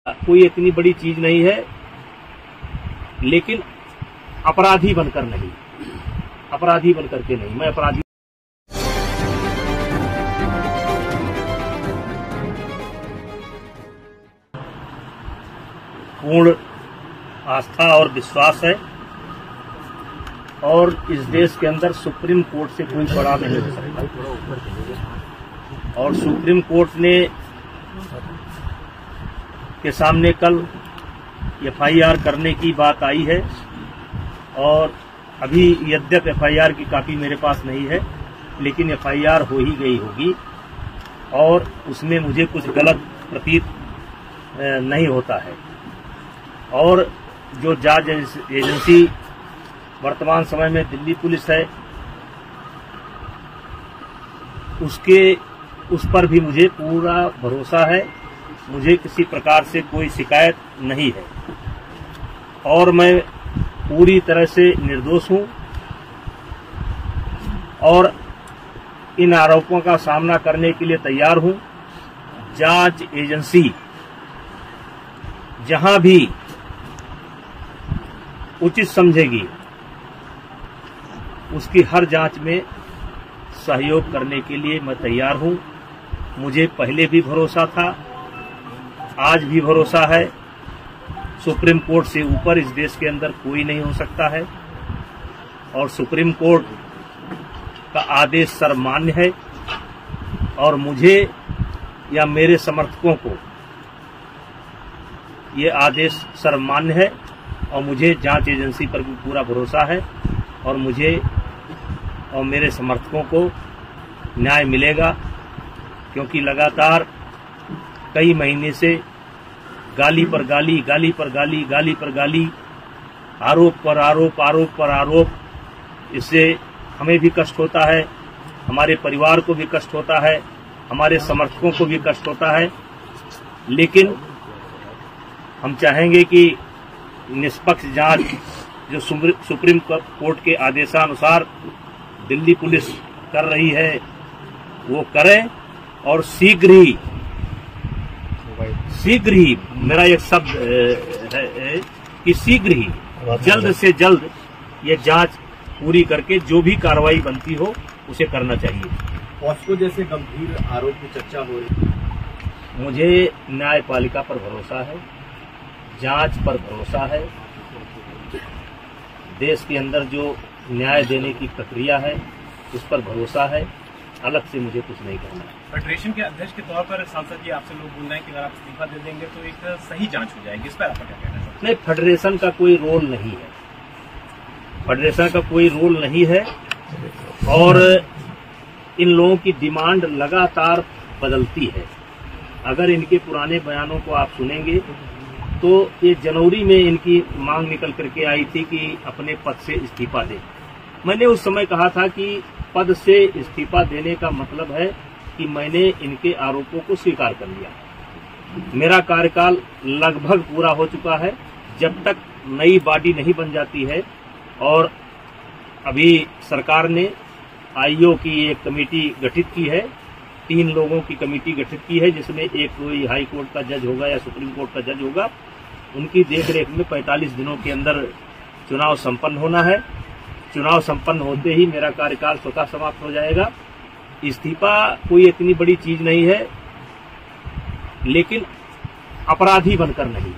कोई इतनी बड़ी चीज नहीं है, लेकिन अपराधी बनकर नहीं, अपराधी बनकर के नहीं, मैं अपराधी। पूर्ण आस्था और विश्वास है और इस देश के अंदर सुप्रीम कोर्ट से कोई बड़ा नहीं हो सकता। और सुप्रीम कोर्ट ने के सामने कल एफआईआर करने की बात आई है और अभी यद्यप एफआईआर की कॉपी मेरे पास नहीं है, लेकिन एफआईआर हो ही गई होगी और उसमें मुझे कुछ गलत प्रतीत नहीं होता है। और जो जांच एजेंसी वर्तमान समय में दिल्ली पुलिस है, उस पर भी मुझे पूरा भरोसा है। मुझे किसी प्रकार से कोई शिकायत नहीं है और मैं पूरी तरह से निर्दोष हूं और इन आरोपों का सामना करने के लिए तैयार हूं। जांच एजेंसी जहां भी उचित समझेगी उसकी हर जांच में सहयोग करने के लिए मैं तैयार हूं। मुझे पहले भी भरोसा था, आज भी भरोसा है। सुप्रीम कोर्ट से ऊपर इस देश के अंदर कोई नहीं हो सकता है और सुप्रीम कोर्ट का आदेश सर्वमान्य है और मुझे या मेरे समर्थकों को ये आदेश सर्वमान्य है और मुझे जांच एजेंसी पर भी पूरा भरोसा है और मुझे और मेरे समर्थकों को न्याय मिलेगा, क्योंकि लगातार कई महीने से गाली पर गाली, गाली पर गाली, गाली पर गाली, आरोप पर आरोप, आरोप पर आरोप, इससे हमें भी कष्ट होता है, हमारे परिवार को भी कष्ट होता है, हमारे समर्थकों को भी कष्ट होता है। लेकिन हम चाहेंगे कि निष्पक्ष जांच जो सुप्रीम कोर्ट के आदेशानुसार दिल्ली पुलिस कर रही है वो करें और शीघ्र ही मेरा एक शब्द है कि शीघ्र ही जल्द से जल्द ये जांच पूरी करके जो भी कार्रवाई बनती हो उसे करना चाहिए। पॉस्को जैसे गंभीर आरोप की चर्चा हो रही है। मुझे न्यायपालिका पर भरोसा है, जांच पर भरोसा है, देश के अंदर जो न्याय देने की प्रक्रिया है उस पर भरोसा है। अलग से मुझे कुछ नहीं कहना है। फेडरेशन के अध्यक्ष के तौर पर सांसद जी आपसे लोग बोल रहे हैं कि अगर आप इस्तीफा दे देंगे तो एक सही जांच हो जाएगी, इस पर आपका क्या कहना है? नहीं, फेडरेशन का कोई रोल नहीं है, फेडरेशन का कोई रोल नहीं है और इन लोगों की डिमांड लगातार बदलती है। अगर इनके पुराने बयानों को आप सुनेंगे तो ये जनवरी में इनकी मांग निकल करके आई थी कि अपने पद से इस्तीफा दें। मैंने उस समय कहा था कि पद से इस्तीफा देने का मतलब है कि मैंने इनके आरोपों को स्वीकार कर लिया। मेरा कार्यकाल लगभग पूरा हो चुका है। जब तक नई बॉडी नहीं बन जाती है और अभी सरकार ने आईओ की एक कमेटी गठित की है, 3 लोगों की कमेटी गठित की है, जिसमें एक कोई हाई कोर्ट का जज होगा या सुप्रीम कोर्ट का जज होगा। उनकी देखरेख में 45 दिनों के अंदर चुनाव संपन्न होना है। चुनाव संपन्न होते ही मेरा कार्यकाल स्वतः समाप्त हो जाएगा। इस्तीफा कोई इतनी बड़ी चीज नहीं है, लेकिन अपराधी बनकर नहीं,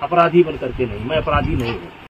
अपराधी बनकर के नहीं, मैं अपराधी नहीं हूं।